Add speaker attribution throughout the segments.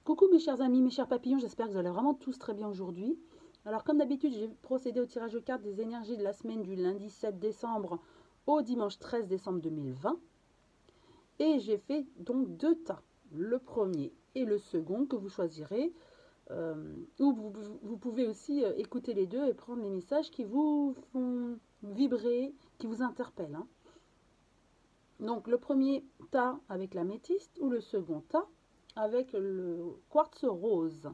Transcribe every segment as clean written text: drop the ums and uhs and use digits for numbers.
Speaker 1: Coucou mes chers amis, mes chers papillons, j'espère que vous allez vraiment tous très bien aujourd'hui. Alors comme d'habitude, j'ai procédé au tirage de cartes des énergies de la semaine du lundi 7 décembre au dimanche 13 décembre 2020. Et j'ai fait donc deux tas, le premier et le second que vous choisirez. Ou vous pouvez aussi écouter les deux et prendre les messages qui vous font vibrer, qui vous interpellent, hein. Donc le premier tas avec l'améthyste ou le second tas avec le quartz rose.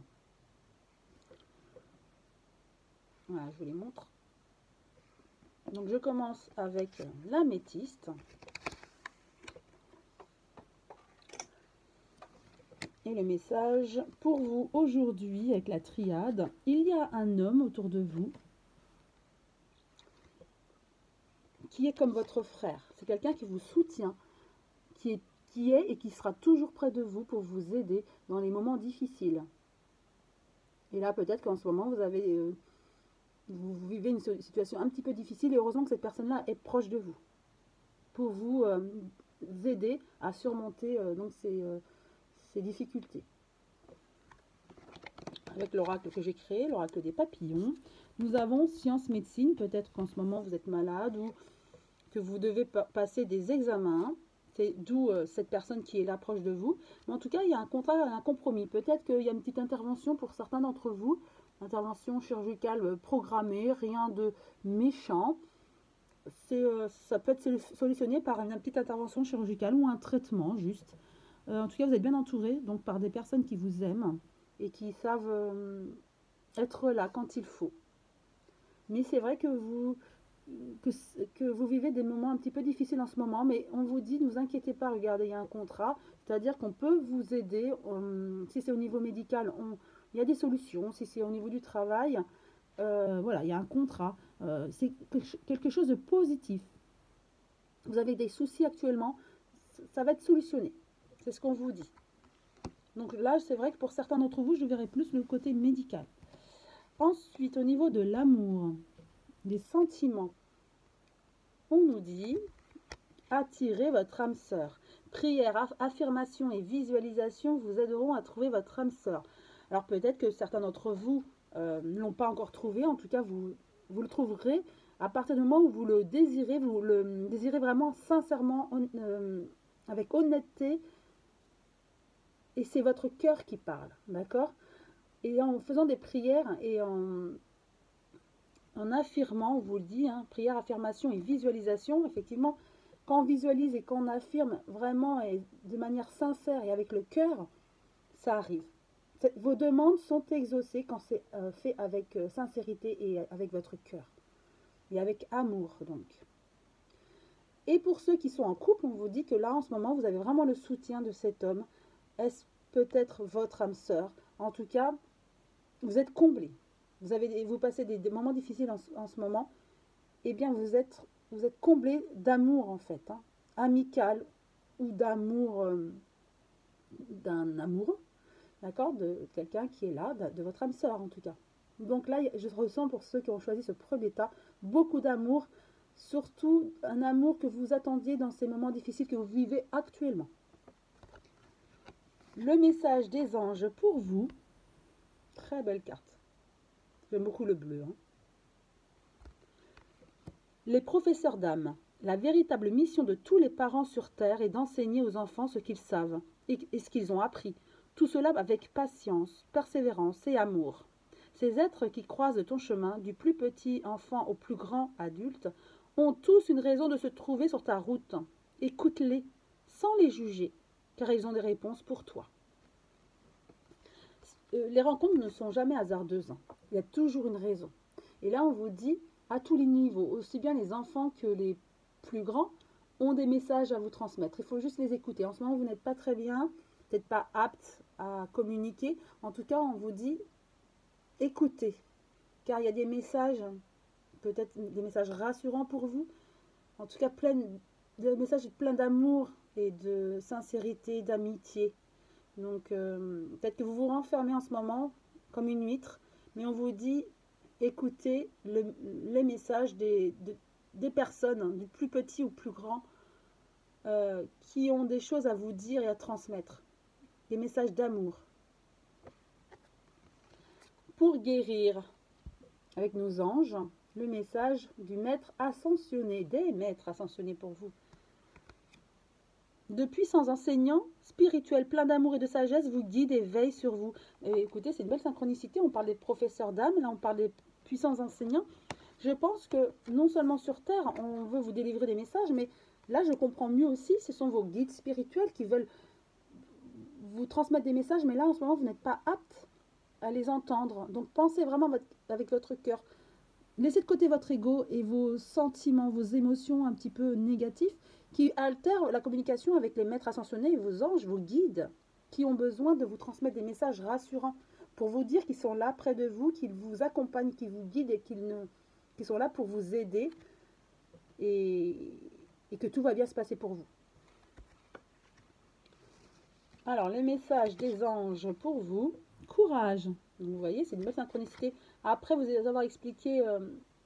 Speaker 1: Voilà, je vous les montre. Donc je commence avec l'améthyste. Et le message pour vous aujourd'hui avec la triade. Il y a un homme autour de vous qui est comme votre frère. C'est quelqu'un qui vous soutient, qui est et qui sera toujours près de vous pour vous aider dans les moments difficiles. Et là, peut-être qu'en ce moment, vous vivez une situation un petit peu difficile et heureusement que cette personne-là est proche de vous pour vous aider à surmonter donc ces difficultés. Avec l'oracle que j'ai créé, l'oracle des papillons, nous avons science médecine. Peut-être qu'en ce moment vous êtes malade ou que vous devez passer des examens. C'est d'où cette personne qui est là proche de vous. Mais en tout cas, il y a un contrat, un compromis. Peut-être qu'il y a une petite intervention pour certains d'entre vous. Intervention chirurgicale programmée, rien de méchant. Ça peut être solutionné par une petite intervention chirurgicale ou un traitement juste. En tout cas, vous êtes bien entouré donc par des personnes qui vous aiment et qui savent être là quand il faut. Mais c'est vrai que vous vivez des moments un petit peu difficiles en ce moment, mais on vous dit, ne vous inquiétez pas, regardez, il y a un contrat, c'est-à-dire qu'on peut vous aider, si c'est au niveau médical, il y a des solutions, si c'est au niveau du travail, voilà, il y a un contrat, c'est quelque chose de positif. Vous avez des soucis actuellement, ça va être solutionné, c'est ce qu'on vous dit. Donc là, c'est vrai que pour certains d'entre vous, je verrai plus le côté médical. Ensuite, au niveau de l'amour, des sentiments, on nous dit attirez votre âme sœur. Prière, affirmation et visualisation vous aideront à trouver votre âme sœur. Alors peut-être que certains d'entre vous ne l'ont pas encore trouvé, en tout cas vous le trouverez à partir du moment où vous le désirez vraiment sincèrement, avec honnêteté, et c'est votre cœur qui parle, d'accord? Et en faisant des prières et en affirmant, on vous le dit, hein, prière, affirmation et visualisation, effectivement, quand on visualise et qu'on affirme vraiment et de manière sincère et avec le cœur, ça arrive. Vos demandes sont exaucées quand c'est fait avec sincérité et avec votre cœur. Et avec amour, donc. Et pour ceux qui sont en couple, on vous dit que là, en ce moment, vous avez vraiment le soutien de cet homme. Est-ce peut-être votre âme sœur? En tout cas, vous êtes comblé. Vous passez des moments difficiles en ce moment. Eh bien, vous êtes comblé d'amour, en fait. Hein, amical ou d'amour d'un amoureux. D'accord? De quelqu'un qui est là, de votre âme sœur, en tout cas. Donc là, je ressens pour ceux qui ont choisi ce premier tas, beaucoup d'amour. Surtout un amour que vous attendiez dans ces moments difficiles que vous vivez actuellement. Le message des anges pour vous. Très belle carte. J'aime beaucoup le bleu. Hein. Les professeurs d'âme. La véritable mission de tous les parents sur Terre est d'enseigner aux enfants ce qu'ils savent et ce qu'ils ont appris. Tout cela avec patience, persévérance et amour. Ces êtres qui croisent ton chemin, du plus petit enfant au plus grand adulte, ont tous une raison de se trouver sur ta route. Écoute-les, sans les juger, car ils ont des réponses pour toi. Les rencontres ne sont jamais hasardeuses. Hein. Il y a toujours une raison. Et là, on vous dit, à tous les niveaux, aussi bien les enfants que les plus grands, ont des messages à vous transmettre. Il faut juste les écouter. En ce moment, vous n'êtes pas très bien, peut-être pas apte à communiquer. En tout cas, on vous dit, écoutez, car il y a des messages, peut-être des messages rassurants pour vous. En tout cas, des messages pleins d'amour et de sincérité, d'amitié. Donc, peut-être que vous vous renfermez en ce moment comme une huître, mais on vous dit, écoutez les messages des personnes, hein, du plus petit au plus grand, qui ont des choses à vous dire et à transmettre. Des messages d'amour. pour guérir. Avec nos anges, le message du maître ascensionné, des maîtres ascensionnés pour vous. De puissants enseignants spirituels pleins d'amour et de sagesse vous guident et veillent sur vous. Et écoutez, c'est une belle synchronicité. On parle des professeurs d'âme, là on parle des puissants enseignants. Je pense que non seulement sur Terre, on veut vous délivrer des messages, mais là je comprends mieux aussi, ce sont vos guides spirituels qui veulent vous transmettre des messages, mais là en ce moment vous n'êtes pas apte à les entendre. Donc pensez vraiment avec votre cœur. Laissez de côté votre ego et vos sentiments, vos émotions un petit peu négatifs qui altèrent la communication avec les maîtres ascensionnés et vos anges, vos guides, qui ont besoin de vous transmettre des messages rassurants pour vous dire qu'ils sont là près de vous, qu'ils vous accompagnent, qu'ils vous guident et qu'ils sont là pour vous aider et que tout va bien se passer pour vous. Alors, les messages des anges pour vous. Courage. Vous voyez, c'est une belle synchronicité. Après vous avoir expliqué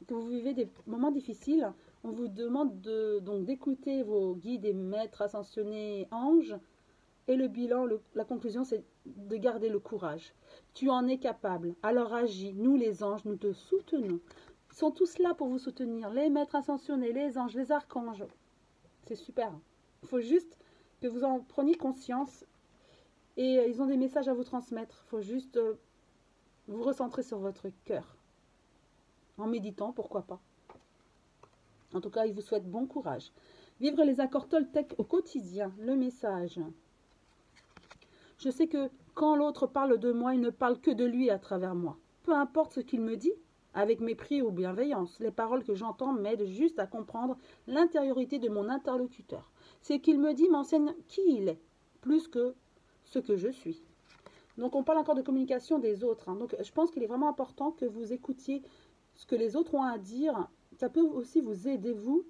Speaker 1: que vous vivez des moments difficiles, on vous demande donc d'écouter vos guides et maîtres ascensionnés anges. Et le bilan, la conclusion, c'est de garder le courage. Tu en es capable. Alors agis. Nous, les anges, nous te soutenons. Ils sont tous là pour vous soutenir. Les maîtres ascensionnés, les anges, les archanges. C'est super. Il faut juste que vous en preniez conscience. Et ils ont des messages à vous transmettre. Il faut juste vous recentrer sur votre cœur. En méditant, pourquoi pas. En tout cas, ils vous souhaitent bon courage. Vivre les accords Toltec au quotidien. Le message. Je sais que quand l'autre parle de moi, il ne parle que de lui à travers moi. Peu importe ce qu'il me dit, avec mépris ou bienveillance, les paroles que j'entends m'aident juste à comprendre l'intériorité de mon interlocuteur. Ce qu'il me dit m'enseigne qui il est, plus que ce que je suis. Donc on parle encore de communication des autres. Donc je pense qu'il est vraiment important que vous écoutiez ce que les autres ont à dire. Ça peut aussi vous aider, vous,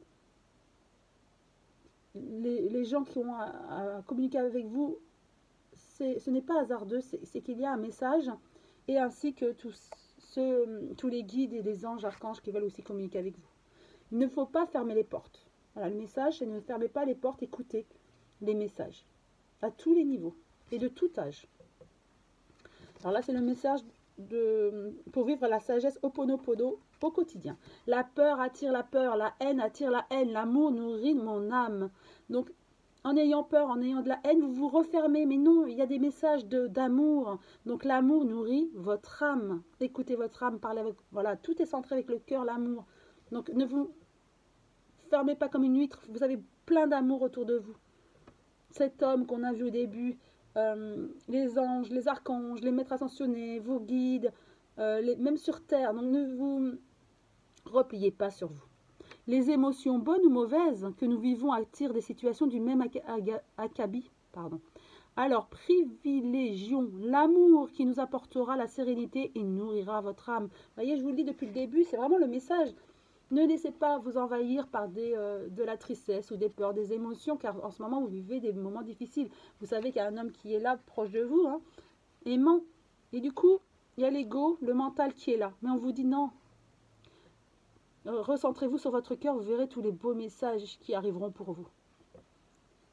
Speaker 1: les gens qui ont à communiquer avec vous. Ce n'est pas hasardeux, c'est qu'il y a un message, et ainsi que tous les guides et les anges, archanges qui veulent aussi communiquer avec vous. Il ne faut pas fermer les portes. Voilà, le message, c'est ne fermez pas les portes, écoutez les messages à tous les niveaux et de tout âge. Alors là, c'est le message pour vivre la sagesse Ho'oponopono au quotidien. La peur attire la peur, la haine attire la haine, l'amour nourrit mon âme. Donc, en ayant peur, en ayant de la haine, vous vous refermez. Mais non, il y a des messages d'amour. Donc l'amour nourrit votre âme. Écoutez votre âme, parlez avec... Voilà, tout est centré avec le cœur, l'amour. Donc ne vous fermez pas comme une huître. Vous avez plein d'amour autour de vous. Cet homme qu'on a vu au début, les anges, les archanges, les maîtres ascensionnés, vos guides, même sur terre. Donc ne vous repliez pas sur vous. Les émotions bonnes ou mauvaises que nous vivons attirent des situations du même acabit. Alors privilégions l'amour qui nous apportera la sérénité et nourrira votre âme. Vous voyez, je vous le dis depuis le début, c'est vraiment le message. Ne laissez pas vous envahir par de la tristesse ou des peurs, des émotions, car en ce moment vous vivez des moments difficiles. Vous savez qu'il y a un homme qui est là, proche de vous, aimant. Et du coup, il y a l'ego, le mental qui est là. Mais on vous dit non. Recentrez-vous sur votre cœur, vous verrez tous les beaux messages qui arriveront pour vous.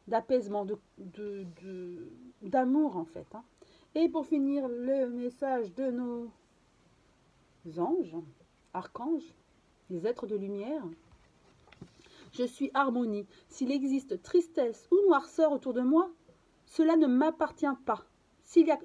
Speaker 1: D'apaisement, d'amour en fait. Et pour finir, le message de nos anges, archanges, les êtres de lumière. Je suis harmonie. S'il existe tristesse ou noirceur autour de moi, cela ne m'appartient pas. S'il y a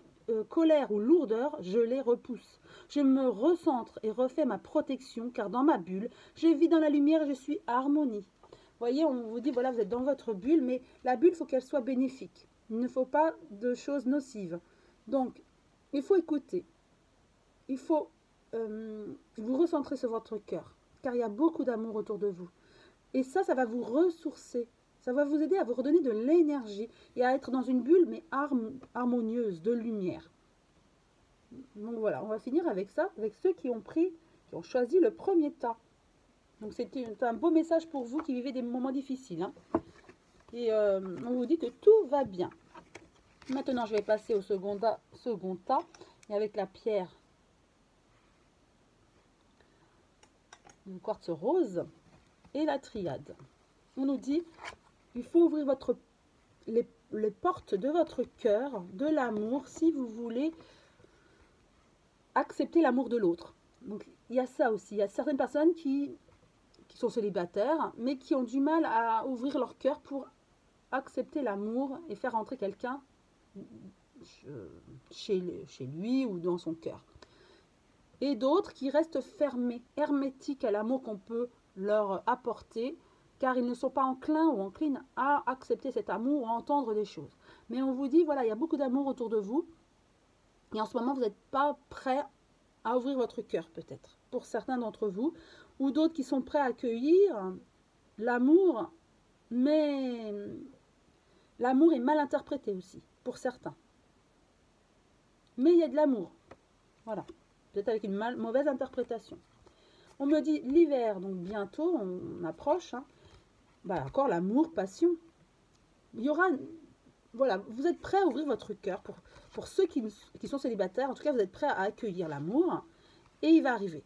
Speaker 1: colère ou lourdeur, je les repousse. Je me recentre et refais ma protection, car dans ma bulle, je vis dans la lumière et je suis harmonie. Vous voyez, on vous dit, voilà, vous êtes dans votre bulle, mais la bulle, il faut qu'elle soit bénéfique. Il ne faut pas de choses nocives. Donc, il faut écouter. Il faut vous recentrer sur votre cœur, car il y a beaucoup d'amour autour de vous. Et ça va vous ressourcer. Ça va vous aider à vous redonner de l'énergie et à être dans une bulle, mais harmonieuse, de lumière. Donc voilà, on va finir avec ça, avec ceux qui ont choisi le premier tas. Donc c'était un beau message pour vous qui vivez des moments difficiles. Et on vous dit que tout va bien. Maintenant, je vais passer au second tas, et avec la pierre, le quartz rose et la triade. On nous dit, il faut ouvrir les portes de votre cœur, de l'amour, si vous voulez accepter l'amour de l'autre. Donc il y a ça aussi. Il y a certaines personnes qui sont célibataires, mais qui ont du mal à ouvrir leur cœur pour accepter l'amour et faire entrer quelqu'un chez lui ou dans son cœur. Et d'autres qui restent fermés, hermétiques à l'amour qu'on peut leur apporter, car ils ne sont pas enclins ou enclines à accepter cet amour ou à entendre des choses. Mais on vous dit, voilà, il y a beaucoup d'amour autour de vous, et en ce moment, vous n'êtes pas prêt à ouvrir votre cœur, peut-être, pour certains d'entre vous, ou d'autres qui sont prêts à accueillir l'amour, mais l'amour est mal interprété aussi, pour certains. Mais il y a de l'amour, voilà, peut-être avec une mauvaise interprétation. On me dit l'hiver, donc bientôt, on approche, hein. Bah, encore l'amour, passion. Il y aura, voilà, vous êtes prêts à ouvrir votre cœur pour ceux qui sont célibataires. En tout cas, vous êtes prêts à accueillir l'amour et il va arriver.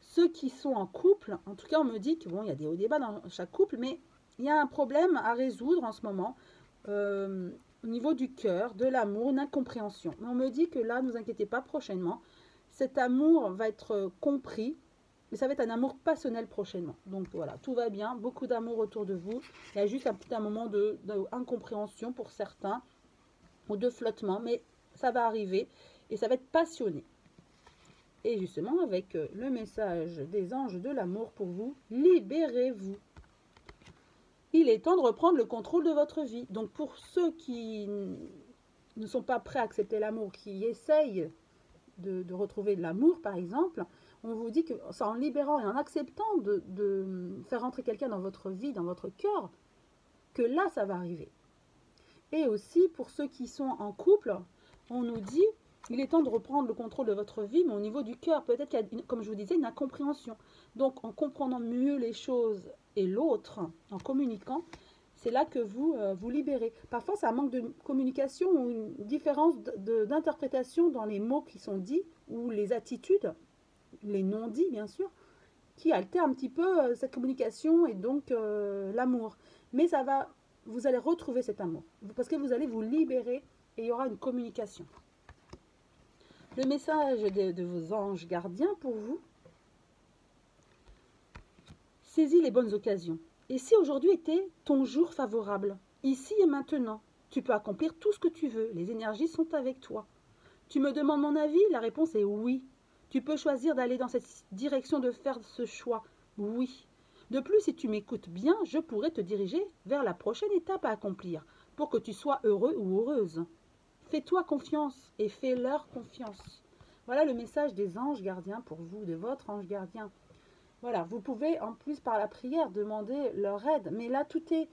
Speaker 1: Ceux qui sont en couple, en tout cas, on me dit que bon, il y a des hauts et des bas dans chaque couple, mais il y a un problème à résoudre en ce moment au niveau du cœur, de l'amour, une incompréhension. Mais on me dit que là, ne vous inquiétez pas, prochainement, cet amour va être compris. Mais ça va être un amour passionnel prochainement. Donc voilà, tout va bien, beaucoup d'amour autour de vous. Il y a juste un moment d'incompréhension pour certains, ou de flottement, mais ça va arriver et ça va être passionné. Et justement, avec le message des anges de l'amour pour vous, libérez-vous. Il est temps de reprendre le contrôle de votre vie. Donc pour ceux qui ne sont pas prêts à accepter l'amour, qui essayent de retrouver de l'amour par exemple, on vous dit que c'est en libérant et en acceptant de faire entrer quelqu'un dans votre vie, dans votre cœur, que là ça va arriver. Et aussi pour ceux qui sont en couple, on nous dit il est temps de reprendre le contrôle de votre vie, mais au niveau du cœur, peut-être qu'il y a, comme je vous disais, une incompréhension. Donc en comprenant mieux les choses et l'autre, en communiquant, c'est là que vous vous libérez. Parfois, c'est un manque de communication ou une différence d'interprétation dans les mots qui sont dits ou les attitudes, les non-dits bien sûr, qui altèrent un petit peu cette communication et donc l'amour. Mais ça va, vous allez retrouver cet amour parce que vous allez vous libérer et il y aura une communication. Le message de vos anges gardiens pour vous: saisis les bonnes occasions. Et si aujourd'hui était ton jour favorable, ici et maintenant, tu peux accomplir tout ce que tu veux, les énergies sont avec toi. Tu me demandes mon avis? La réponse est oui. Tu peux choisir d'aller dans cette direction, de faire ce choix? Oui. De plus, si tu m'écoutes bien, je pourrais te diriger vers la prochaine étape à accomplir pour que tu sois heureux ou heureuse. Fais-toi confiance et fais-leur confiance. Voilà le message des anges gardiens pour vous, de votre ange gardien. Voilà, vous pouvez en plus par la prière demander leur aide, mais là tout est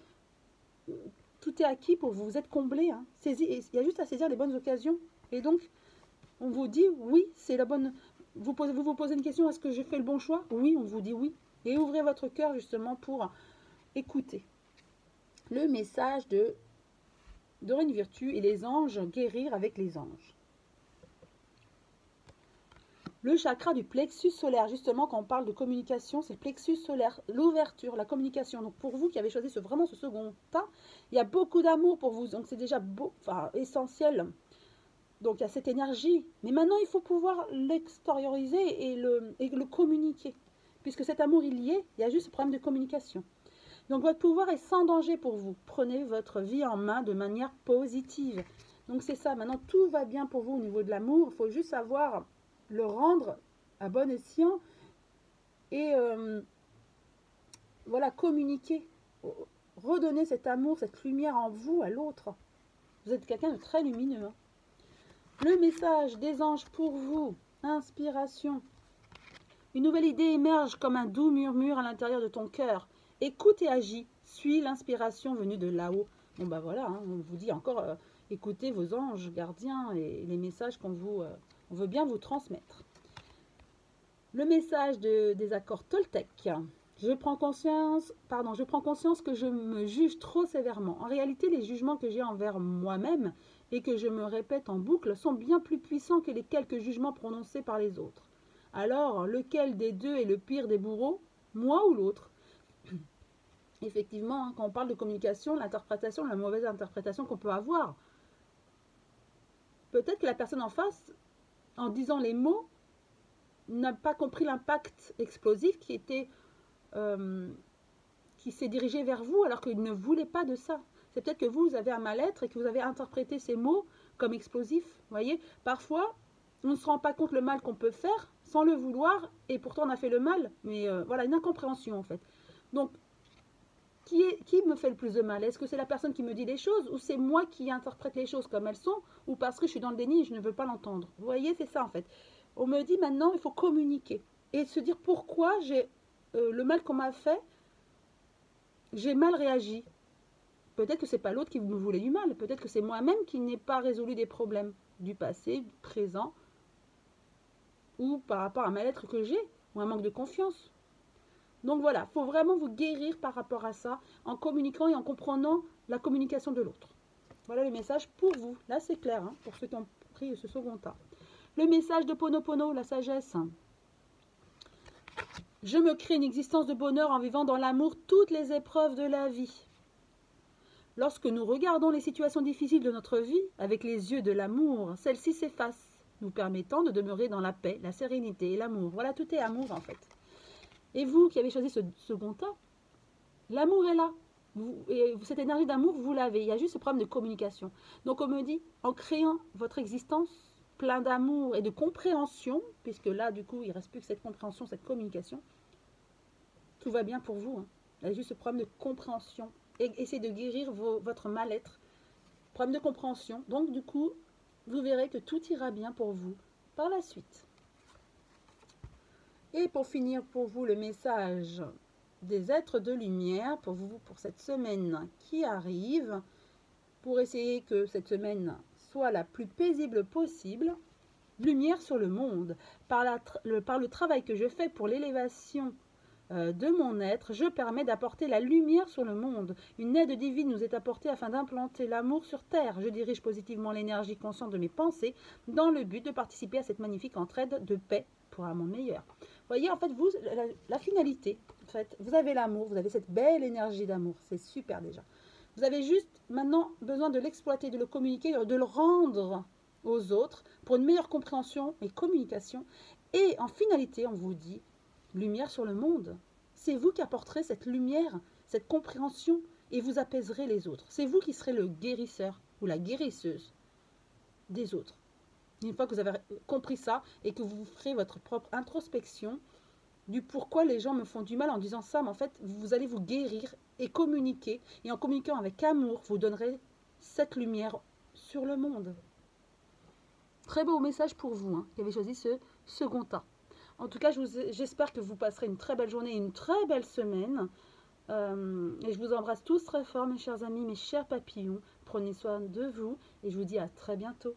Speaker 1: acquis pour vous, vous êtes comblé. Hein. Il y a juste à saisir les bonnes occasions. Et donc, on vous dit oui, c'est la bonne. Vous vous posez une question, est-ce que j'ai fait le bon choix? Oui, on vous dit oui. Et ouvrez votre cœur justement pour écouter le message de Dorine Virtue et les anges, guérir avec les anges. Le chakra du plexus solaire, justement, quand on parle de communication, c'est le plexus solaire, l'ouverture, la communication. Donc pour vous qui avez choisi vraiment ce second tas, il y a beaucoup d'amour pour vous, donc c'est déjà essentiel. Donc il y a cette énergie, mais maintenant il faut pouvoir l'extérioriser et le communiquer. Puisque cet amour il y est, il y a juste ce problème de communication. Donc votre pouvoir est sans danger pour vous. Prenez votre vie en main de manière positive. Donc c'est ça, maintenant tout va bien pour vous au niveau de l'amour, il faut juste savoir le rendre à bon escient et voilà, communiquer, redonner cet amour, cette lumière en vous à l'autre. Vous êtes quelqu'un de très lumineux. Hein. Le message des anges pour vous, inspiration. Une nouvelle idée émerge comme un doux murmure à l'intérieur de ton cœur. Écoute et agis, suis l'inspiration venue de là-haut. Bon bah voilà, hein, on vous dit encore, écoutez vos anges gardiens et les messages qu'on on veut bien vous transmettre. Le message des accords Toltec. Je prends conscience que je me juge trop sévèrement. En réalité, les jugements que j'ai envers moi-même et que je me répète en boucle sont bien plus puissants que les quelques jugements prononcés par les autres. Alors, lequel des deux est le pire des bourreaux, moi ou l'autre? Effectivement, hein, quand on parle de communication, l'interprétation, la mauvaise interprétation qu'on peut avoir. Peut-être que la personne en face, en disant les mots, n'a pas compris l'impact explosif qui s'est dirigé vers vous alors qu'il ne voulait pas de ça. C'est peut-être que vous avez un mal-être et que vous avez interprété ces mots comme explosifs. Vous voyez, parfois, on ne se rend pas compte le mal qu'on peut faire sans le vouloir et pourtant on a fait le mal. Mais voilà, une incompréhension en fait. Donc, qui me fait le plus de mal? Est-ce que c'est la personne qui me dit les choses ou c'est moi qui interprète les choses comme elles sont ou parce que je suis dans le déni et je ne veux pas l'entendre? Vous voyez, c'est ça en fait. On me dit maintenant, il faut communiquer et se dire pourquoi j'ai le mal qu'on m'a fait, j'ai mal réagi. Peut-être que c'est pas l'autre qui me voulait du mal, peut-être que c'est moi-même qui n'ai pas résolu des problèmes du passé, du présent, ou par rapport à un mal-être que j'ai, ou un manque de confiance. Donc voilà, il faut vraiment vous guérir par rapport à ça, en communiquant et en comprenant la communication de l'autre. Voilà le message pour vous. Là, c'est clair, hein, pour ceux qui ont pris ce second tas. Le message de Ponopono, la sagesse. Je me crée une existence de bonheur en vivant dans l'amour toutes les épreuves de la vie. Lorsque nous regardons les situations difficiles de notre vie avec les yeux de l'amour, celles-ci s'effacent, nous permettant de demeurer dans la paix, la sérénité et l'amour. Voilà, tout est amour en fait. Et vous qui avez choisi ce second tas, l'amour est là. Et cette énergie d'amour, vous l'avez. Il y a juste ce problème de communication. Donc on me dit, en créant votre existence plein d'amour et de compréhension, puisque là, du coup, il ne reste plus que cette compréhension, cette communication, tout va bien pour vous. Hein. Il y a juste ce problème de compréhension. Et essayez de guérir votre mal-être. Problème de compréhension. Donc, du coup, vous verrez que tout ira bien pour vous par la suite. Et pour finir pour vous, le message des êtres de lumière pour vous, pour cette semaine qui arrive, pour essayer que cette semaine soit la plus paisible possible. Lumière sur le monde. Par le travail que je fais pour l'élévation de mon être, je permets d'apporter la lumière sur le monde. Une aide divine nous est apportée afin d'implanter l'amour sur terre. Je dirige positivement l'énergie consciente de mes pensées dans le but de participer à cette magnifique entraide de paix pour un monde meilleur. Vous voyez, en fait, vous, la finalité, en fait, vous avez l'amour, vous avez cette belle énergie d'amour, c'est super déjà. Vous avez juste maintenant besoin de l'exploiter, de le communiquer, de le rendre aux autres pour une meilleure compréhension et communication. Et en finalité, on vous dit, lumière sur le monde. C'est vous qui apporterez cette lumière, cette compréhension et vous apaiserez les autres. C'est vous qui serez le guérisseur ou la guérisseuse des autres. Une fois que vous avez compris ça et que vous ferez votre propre introspection du pourquoi les gens me font du mal en disant ça, mais en fait, vous allez vous guérir et communiquer. Et en communiquant avec amour, vous donnerez cette lumière sur le monde. Très beau message pour vous, hein, qui avez choisi ce second tas. En tout cas, j'espère que vous passerez une très belle journée et une très belle semaine. Et je vous embrasse tous très fort, mes chers amis, mes chers papillons. Prenez soin de vous et je vous dis à très bientôt.